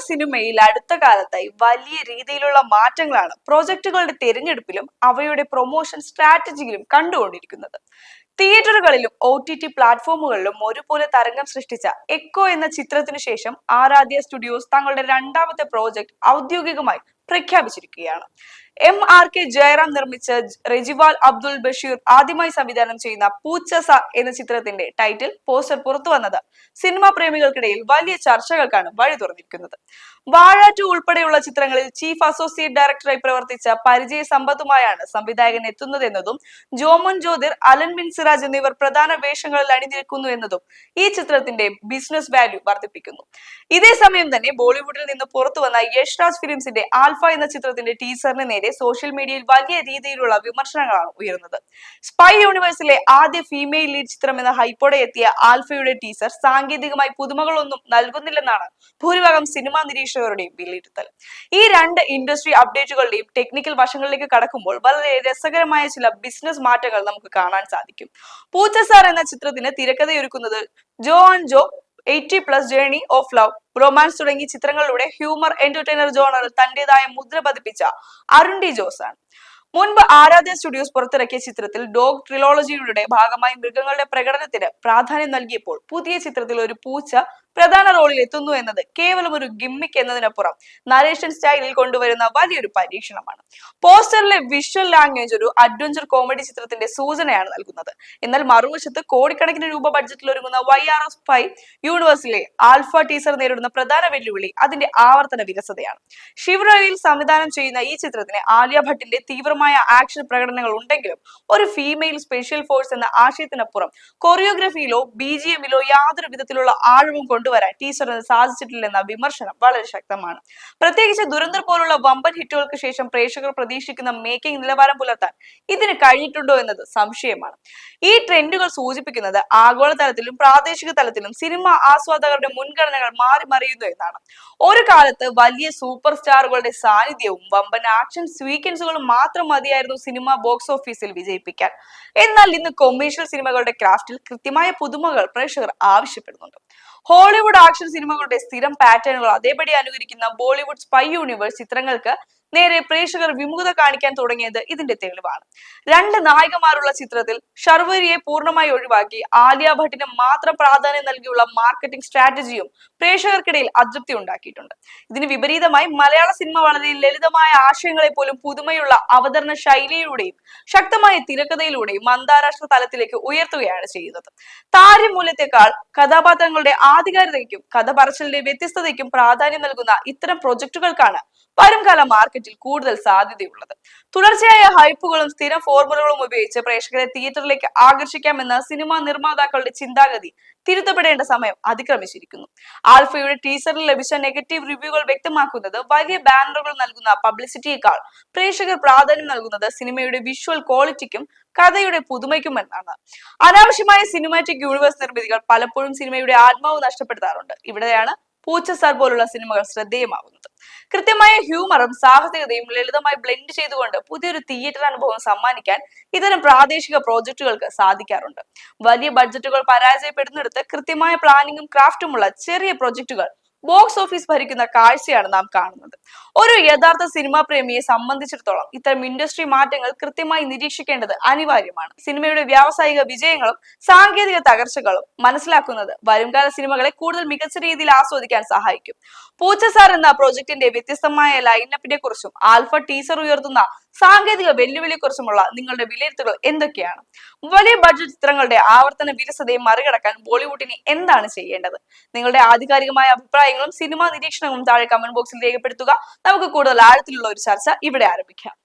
സിനിമയിൽ അടുത്ത കാലത്തായി വലിയ രീതിയിലുള്ള മാറ്റങ്ങളാണ് പ്രോജക്റ്റുകളുടെ തിരഞ്ഞെടുപ്പിലും അവയുടെ പ്രൊമോഷൻ സ്ട്രാറ്റജിയിലും കണ്ടുകൊണ്ടിരിക്കുന്നത്. തിയേറ്ററുകളിലും OTT പ്ലാറ്റ്ഫോമുകളിലും ഒരുപോലെ തരംഗം സൃഷ്ടിച്ച എക്കോ എന്ന ചിത്രത്തിനു ശേഷം ആരാധ്യ സ്റ്റുഡിയോസ് തങ്ങളുടെ രണ്ടാമത്തെ പ്രോജക്ട് ഔദ്യോഗികമായി പ്രഖ്യാപിച്ചിരിക്കുകയാണ്. MRK ജയറാം നിർമ്മിച്ച റെജിവാൽ അബ്ദുൽ ബഷീർ ആദ്യമായി സംവിധാനം ചെയ്യുന്ന പൂച്ചസ എന്ന ചിത്രത്തിന്റെ ടൈറ്റിൽ പോസ്റ്റർ പുറത്തു വന്നത് സിനിമാ പ്രേമികൾക്കിടയിൽ വലിയ ചർച്ചകൾക്കാണ് വഴി തുറന്നിരിക്കുന്നത്. വാഴ 2 ഉൾപ്പെടെയുള്ള ചിത്രങ്ങളിൽ ചീഫ് അസോസിയേറ്റ് ഡയറക്ടറായി പ്രവർത്തിച്ച പരിചയ സമ്പത്തുമായാണ് സംവിധായകൻ എത്തുന്നതെന്നതും ജോമോൻ ജ്യോതിർ, അലൻ ബിൻ സിറാജ് എന്നിവർ പ്രധാന വേഷങ്ങളിൽ അണിനിരക്കുന്നു എന്നതും ഈ ചിത്രത്തിന്റെ ബിസിനസ് വാല്യൂ വർദ്ധിപ്പിക്കുന്നു. ഇതേ സമയം തന്നെ ബോളിവുഡിൽ നിന്ന് പുറത്തു വന്ന യഷ് രാജ് ഫിലിംസിന്റെ ആൽഫ എന്ന ചിത്രത്തിന്റെ ടീസറിന് നേരെ സോഷ്യൽ മീഡിയയിൽ വലിയ രീതിയിലുള്ള വിമർശനങ്ങളാണ് ഉയർന്നത്. സ്പൈ യൂണിവേഴ്സിലെ ആദ്യ ഫീമെയിൽ ലീഡ് ചിത്രം എന്ന ഹൈപ്പോടെ എത്തിയ ആൽഫയുടെ ടീസർ സാങ്കേതികമായി പുതുമകളൊന്നും നൽകുന്നില്ലെന്നാണ് ഭൂരിഭാഗം സിനിമാ നിരീക്ഷകരുടെയും വിലയിരുത്തൽ. ഈ രണ്ട് ഇൻഡസ്ട്രി അപ്ഡേറ്റുകളുടെയും ടെക്നിക്കൽ വശങ്ങളിലേക്ക് കടക്കുമ്പോൾ വളരെ രസകരമായ ചില ബിസിനസ് മാറ്റങ്ങൾ നമുക്ക് കാണാൻ സാധിക്കും. പൂച്ചസാർ എന്ന ചിത്രത്തിന് തിരക്കഥയൊരുക്കുന്നത് Jo and Jo, 80+ journey of love, romance തുടങ്ങിയ ചിത്രങ്ങളിലൂടെ ഹ്യൂമർ എന്റർടൈനർ ജോണറിൽ തന്റേതായ മുദ്ര പതിപ്പിച്ച അരുൺ ഡി ജോസ് ആണ്. മുൻപ് ആരാധ്യ സ്റ്റുഡിയോസ് പുറത്തിറക്കിയ ചിത്രത്തിൽ ഡോഗ് ട്രിലോളജിയുടെ ഭാഗമായി മൃഗങ്ങളുടെ പ്രകടനത്തിന് പ്രാധാന്യം നൽകിയപ്പോൾ പുതിയ ചിത്രത്തിൽ ഒരു പൂച്ച പ്രധാന റോളിൽ എത്തുന്നു എന്നത് കേവലം ഒരു ഗിമ്മിക്ക് എന്നതിനപ്പുറം നരേഷൻ സ്റ്റൈലിൽ കൊണ്ടുവരുന്ന വലിയൊരു പരീക്ഷണമാണ്. പോസ്റ്ററിലെ വിഷ്വൽ ലാംഗ്വേജ് ഒരു അഡ്വഞ്ചർ കോമഡി ചിത്രത്തിന്റെ സൂചനയാണ് നൽകുന്നത്. എന്നാൽ മറുവശത്ത് കോടിക്കണക്കിന് രൂപ ബഡ്ജറ്റിൽ ഒരുങ്ങുന്ന YRS5 യൂണിവേഴ്സിലെ ആൽഫ ടീസർ നേരിടുന്ന പ്രധാന വെല്ലുവിളി അതിന്റെ ആവർത്തന വിരസതയാണ്. ശിവ് റവിയിൽ സംവിധാനം ചെയ്യുന്ന ഈ ചിത്രത്തിന് ആലിയ ഭട്ടിന്റെ തീവ്രമായ ആക്ഷൻ പ്രകടനങ്ങൾ ഉണ്ടെങ്കിലും ഒരു ഫീമെയിൽ സ്പെഷ്യൽ ഫോഴ്സ് എന്ന ആശയത്തിനപ്പുറം കൊറിയോഗ്രഫിയിലോ BGMലോ യാതൊരു വിധത്തിലുള്ള ആഴവും കൊണ്ടുവരാൻ ടീസറിന് സാധിച്ചിട്ടില്ലെന്ന വിമർശനം വളരെ ശക്തമാണ്. പ്രത്യേകിച്ച് ദുരന്തർ പോലുള്ള വമ്പൻ ഹിറ്റുകൾക്ക് ശേഷം പ്രേക്ഷകർ പ്രതീക്ഷിക്കുന്ന മേക്കിംഗ് നിലവാരം പുലർത്താൻ ഇതിന് കഴിഞ്ഞിട്ടുണ്ടോ എന്നത് സംശയമാണ്. ഈ ട്രെൻഡുകൾ സൂചിപ്പിക്കുന്നത് ആഗോളതലത്തിലും പ്രാദേശിക തലത്തിലും സിനിമ ആസ്വാദകരുടെ മുൻഗണനകൾ മാറി മറിയുന്നു എന്നാണ്. ഒരു കാലത്ത് വലിയ സൂപ്പർ സ്റ്റാറുകളുടെ സാന്നിധ്യവും വമ്പൻ ആക്ഷൻ സ്വീക്വൻസുകളും മാത്രം മതിയായിരുന്നു സിനിമ ബോക്സ് ഓഫീസിൽ വിജയിപ്പിക്കാൻ. എന്നാൽ ഇന്ന് കൊമേഴ്ഷ്യൽ സിനിമകളുടെ ക്രാഫ്റ്റിൽ കൃത്യമായ പുതുമകൾ പ്രേക്ഷകർ ആവശ്യപ്പെടുന്നുണ്ട്. ഹോളിവുഡ് ആക്ഷൻ സിനിമകളുടെ സ്ഥിരം പാറ്റേണുകൾ അതേപടി അനുകരിക്കുന്ന ബോളിവുഡ് സ്പൈ യൂണിവേഴ്സ് ചിത്രങ്ങൾക്ക് നേരെ പ്രേക്ഷകർ വിമുഖത കാണിക്കാൻ തുടങ്ങിയത് ഇതിന്റെ തെളിവാണ്. 2 നായികമാരുള്ള ചിത്രത്തിൽ ഷർവരിയെ പൂർണ്ണമായി ഒഴിവാക്കി ആലിയ ഭട്ടിന് മാത്രം പ്രാധാന്യം നൽകിയുള്ള മാർക്കറ്റിംഗ് സ്ട്രാറ്റജിയും പ്രേക്ഷകർക്കിടയിൽ അതൃപ്തി ഉണ്ടാക്കിയിട്ടുണ്ട്. ഇതിന് വിപരീതമായി മലയാള സിനിമ വളരെ ലളിതമായ ആശയങ്ങളെ പോലും പുതുമയുള്ള അവതരണ ശൈലിയിലൂടെയും ശക്തമായ തിരക്കഥയിലൂടെയും അന്താരാഷ്ട്ര തലത്തിലേക്ക് ഉയർത്തുകയാണ് ചെയ്യുന്നത്. താരമൂല്യത്തെക്കാൾ കഥാപാത്രങ്ങളുടെ ആധികാരികതയ്ക്കും കഥ പറച്ചിലിന്റെ വ്യത്യസ്തതയ്ക്കും പ്രാധാന്യം നൽകുന്ന ഇത്തരം പ്രൊജക്ടുകൾക്കാണ് വരുംകാല മാർക്കറ്റിൽ കൂടുതൽ സാധ്യതയുള്ളത്. തുടർച്ചയായ ഹൈപ്പുകളും സ്ഥിരം ഫോർമുലകളും ഉപയോഗിച്ച് പ്രേക്ഷകരെ തിയേറ്ററിലേക്ക് ആകർഷിക്കാമെന്ന സിനിമാ നിർമ്മാതാക്കളുടെ ചിന്താഗതി തിരുത്തപ്പെടേണ്ട സമയം അതിക്രമിച്ചിരിക്കുന്നു. ആൽഫയുടെ ടീസറിൽ ലഭിച്ച നെഗറ്റീവ് റിവ്യൂകൾ വ്യക്തമാക്കുന്നത് വലിയ ബാനറുകൾ നൽകുന്ന പബ്ലിസിറ്റിയേക്കാൾ പ്രേക്ഷകർ പ്രാധാന്യം നൽകുന്നത് സിനിമയുടെ വിഷ്വൽ ക്വാളിറ്റിക്കും കഥയുടെ പുതുമയ്ക്കും എന്നാണ്. അനാവശ്യമായ സിനിമാറ്റിക് യൂണിവേഴ്സ് നിർമ്മിതികൾ പലപ്പോഴും സിനിമയുടെ ആത്മാവ് നഷ്ടപ്പെടുത്താറുണ്ട്. ഇവിടെയാണ് പൂച്ചസാർ പോലുള്ള സിനിമകൾ ശ്രദ്ധേയമാകുന്നത്. കൃത്യമായ ഹ്യൂമറും സാഹസികതയും ലളിതമായി ബ്ലെൻഡ് ചെയ്തുകൊണ്ട് പുതിയൊരു തിയേറ്റർ അനുഭവം സമ്മാനിക്കാൻ ഇത്തരം പ്രാദേശിക പ്രോജക്റ്റുകൾക്ക് സാധിക്കാറുണ്ട്. വലിയ ബഡ്ജറ്റുകൾ പരാജയപ്പെടുന്നിടത്ത് കൃത്യമായ പ്ലാനിങ്ങും ക്രാഫ്റ്റുമുള്ള ചെറിയ പ്രോജക്റ്റുകൾ ബോക്സ് ഓഫീസ് ഭരിക്കുന്ന കാഴ്ചയാണ് നാം കാണുന്നത്. ഒരു യഥാർത്ഥ സിനിമാ പ്രേമിയെ സംബന്ധിച്ചിടത്തോളം ഇത്തരം ഇൻഡസ്ട്രി മാറ്റങ്ങൾ കൃത്യമായി നിരീക്ഷിക്കേണ്ടത് അനിവാര്യമാണ്. സിനിമയുടെ വ്യാവസായിക വിജയങ്ങളും സാങ്കേതിക തകർച്ചകളും മനസ്സിലാക്കുന്നത് വരുംകാല സിനിമകളെ കൂടുതൽ മികച്ച രീതിയിൽ ആസ്വദിക്കാൻ സഹായിക്കും. പൂച്ചസാർ എന്ന പ്രോജക്റ്റിന്റെ വ്യത്യസ്തമായ ലൈനപ്പിനെ കുറിച്ചും ആൽഫ ടീസർ ഉയർത്തുന്ന സാങ്കേതിക വെല്ലുവിളിയെക്കുറിച്ചുമുള്ള നിങ്ങളുടെ വിലയിരുത്തലുകൾ എന്തൊക്കെയാണ്? വലിയ ബഡ്ജറ്റ് ചിത്രങ്ങളുടെ ആവർത്തന വിരസതയെ മറികടക്കാൻ ബോളിവുഡിന് എന്താണ് ചെയ്യേണ്ടത്? നിങ്ങളുടെ ആധികാരികമായ അഭിപ്രായങ്ങളും സിനിമാ നിരീക്ഷണങ്ങളും താഴെ കമന്റ് ബോക്സിൽ രേഖപ്പെടുത്തുക. നമുക്ക് കൂടുതൽ ആഴത്തിലുള്ള ഒരു ചർച്ച ഇവിടെ ആരംഭിക്കാം.